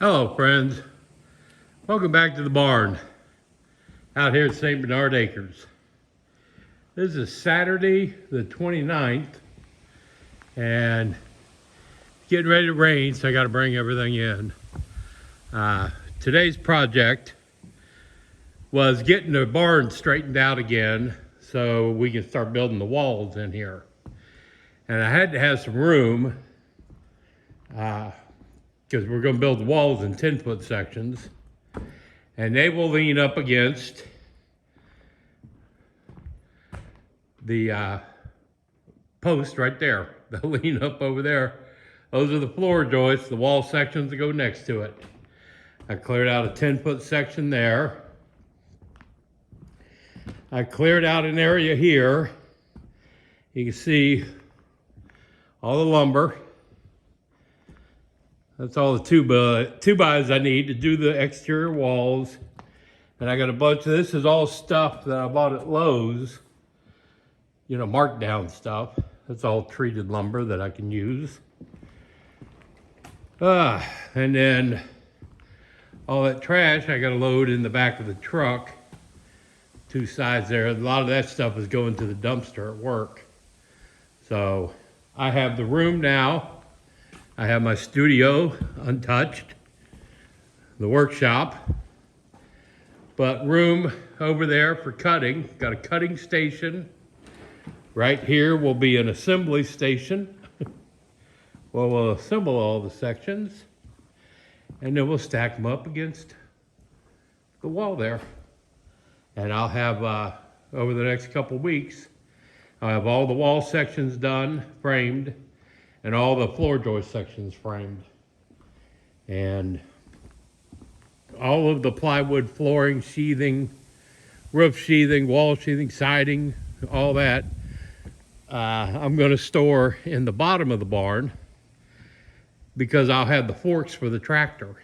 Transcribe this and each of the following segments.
Hello friends, welcome back to the barn out here at St. Bernard Acres. This is Saturday the 29th and it's getting ready to rain, so I got to bring everything in. Today's project was getting the barn straightened out again so we can start building the walls in here. And I had to have some room because we're going to build the walls in 10-foot sections, and they will lean up against the post right there. They'll lean up over there. Those are the floor joists, the wall sections that go next to it. I cleared out a 10-foot section there. I cleared out an area here. You can see all the lumber. That's all the two bys I need to do the exterior walls. And I got a bunch of, this is all stuff that I bought at Lowe's, you know, marked down stuff. That's all treated lumber that I can use. And then all that trash I got to load in the back of the truck. Two sides there. A lot of that stuff is going to the dumpster at work. So I have the room now. I have my studio untouched, the workshop, but room over there for cutting. Got a cutting station. Right here will be an assembly station. Well, we'll assemble all the sections and then we'll stack them up against the wall there. And I'll have, over the next couple weeks, I'll have all the wall sections done, framed, and all the floor joist sections framed. And all of the plywood flooring, sheathing, roof sheathing, wall sheathing, siding, all that, I'm gonna store in the bottom of the barn because I'll have the forks for the tractor.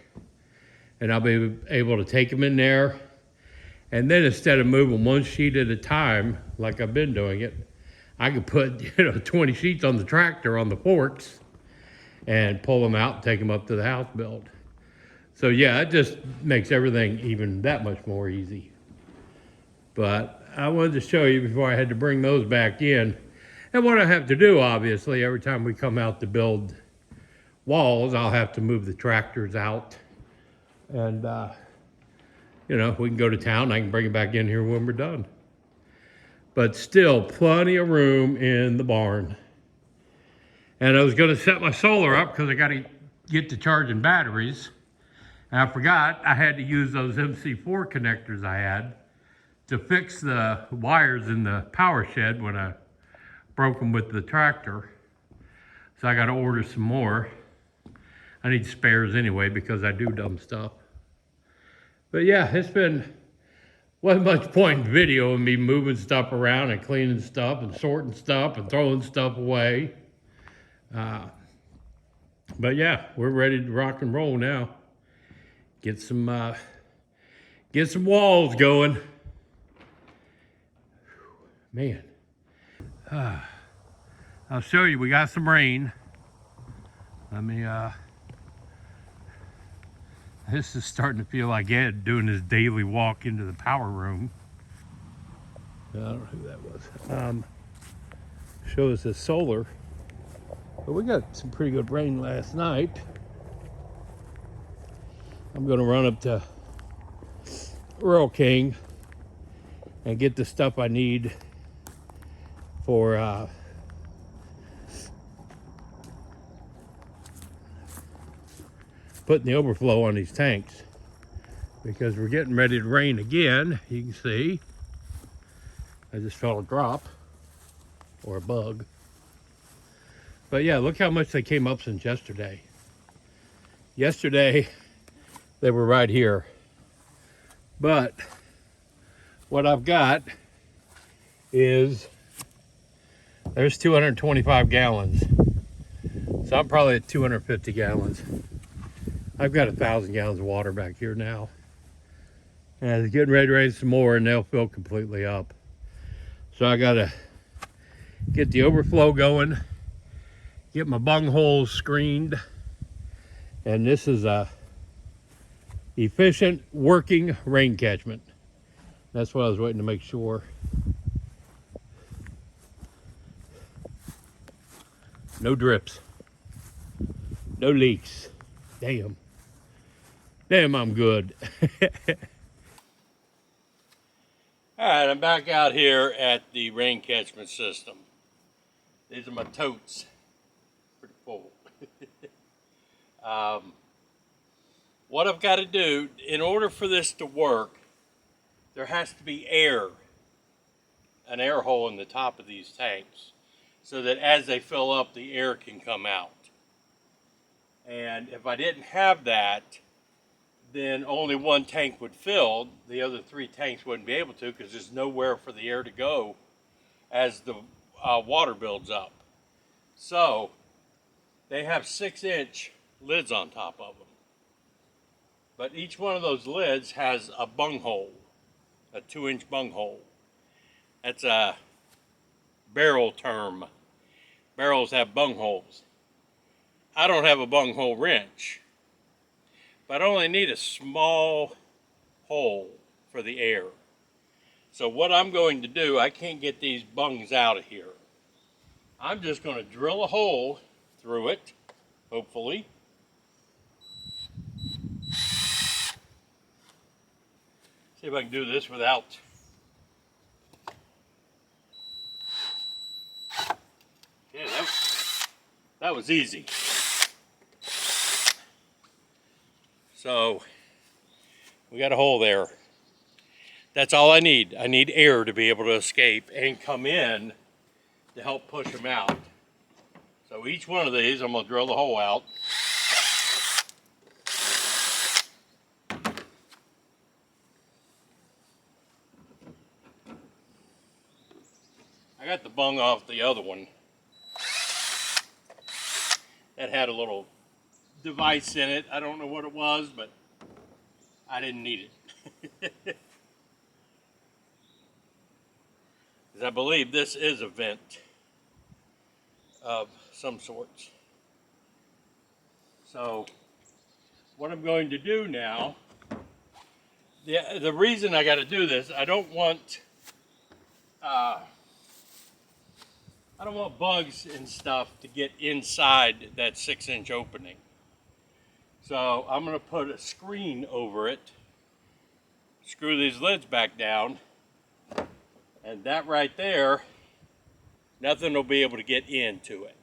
And I'll be able to take them in there. And then instead of moving one sheet at a time, like I've been doing it, I could put 20 sheets on the tractor on the forks and pull them out and take them up to the house build. So yeah, it just makes everything even that much more easy. But I wanted to show you before I had to bring those back in. And what I have to do, obviously, every time we come out to build walls, I'll have to move the tractors out. And, we can go to town. I can bring it back in here when we're done. But still plenty of room in the barn. And I was going to set my solar up because I got to get to charging batteries. And I forgot I had to use those MC4 connectors I had to fix the wires in the power shed when I broke them with the tractor. So I got to order some more. I need spares anyway because I do dumb stuff. But yeah, wasn't much point in video of me moving stuff around and cleaning stuff and sorting stuff and throwing stuff away. But yeah, we're ready to rock and roll now. Get some walls going. Man, I'll show you. We got some rain. Let me. This is starting to feel like Ed doing his daily walk into the power room. I don't know who that was. Shows the solar. But we got some pretty good rain last night. I'm going to run up to Rural King and get the stuff I need for putting the overflow on these tanks, because we're getting ready to rain again. You can see I just felt a drop or a bug. But yeah, look how much they came up since yesterday. Yesterday they were right here, but what I've got is there's 225 gallons, so I'm probably at 250 gallons. I've got 1,000 gallons of water back here now. And it's getting ready to rain some more and they'll fill completely up. So I gotta get the overflow going, get my bung holes screened. And this is a efficient working rain catchment. That's what I was waiting to make sure. No drips. No leaks. Damn. Damn, I'm good. All right, I'm back out here at the rain catchment system. These are my totes. Pretty full. What I've got to do, in order for this to work, there has to be air, an air hole in the top of these tanks, so that as they fill up, the air can come out. And if I didn't have that, then only one tank would fill. The other 3 tanks wouldn't be able to, because there's nowhere for the air to go as the water builds up. So they have 6-inch lids on top of them. But each one of those lids has a bung hole, a 2-inch bung hole. That's a barrel term. Barrels have bung holes. I don't have a bung hole wrench, but I only need a small hole for the air. So what I'm going to do, I can't get these bungs out of here. I'm just going to drill a hole through it, hopefully. See if I can do this without. Yeah, that was easy. So we got a hole there. That's all I need. I need air to be able to escape and come in to help push them out. So each one of these, I'm going to drill the hole out. I got the bung off the other one. That had a little device in it. I don't know what it was, but I didn't need it. Because I believe this is a vent of some sorts. So what I'm going to do now, the reason I got to do this, I don't want bugs and stuff to get inside that 6-inch opening. So I'm going to put a screen over it, screw these lids back down, and that right there, nothing will be able to get into it.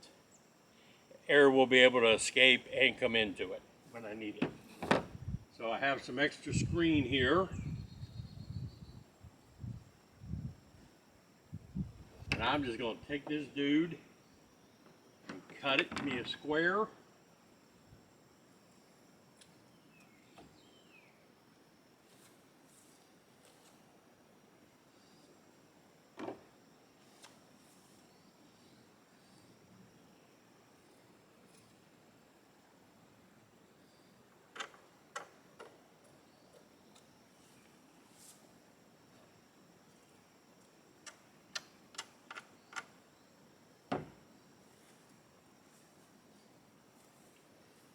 Air will be able to escape and come into it when I need it. So I have some extra screen here. And I'm just going to take this dude and cut it to be a square.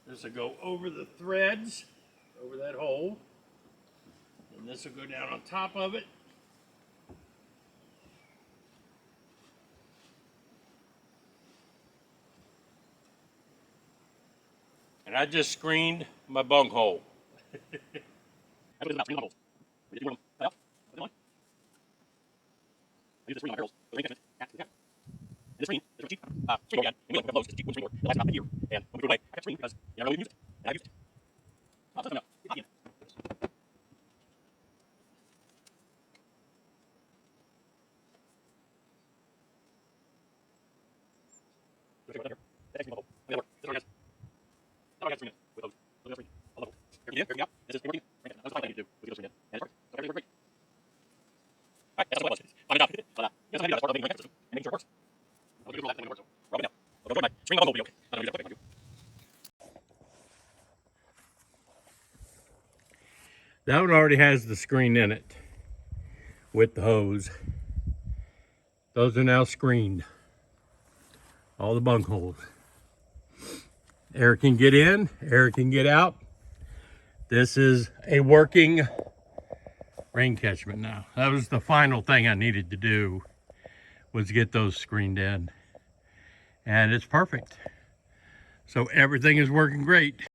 This will go over the threads, over that hole, and this will go down on top of it. And I just screened my bung hole. I use the screen on my barrels. And this screen is cheap. Screen again. And we like to loads. It's a cheap screen board. It lasts about a year. And when we threw it away, I kept the screen because you never really use it. And I used it. Just enough. It's in. That's actually level. This already has. That already has 3 minutes with those. Those screen. All level. Everything in, everything out. This is working. That was the final thing I need to do. Was get those screen in. And it's worked. So everything's great. Alright, that's what it was. Fine enough. But you know, sometimes you got to start building a system and making sure it works. I'll do that when it works. So rub it now. I'll go my screen level will be okay. I don't know if that's okay. That one already has the screen in it with the hose. Those are now screened. All the bung holes. Air can get in, air can get out. This is a working rain catchment now. That was the final thing I needed to do, was get those screened in. And it's perfect. So everything is working great.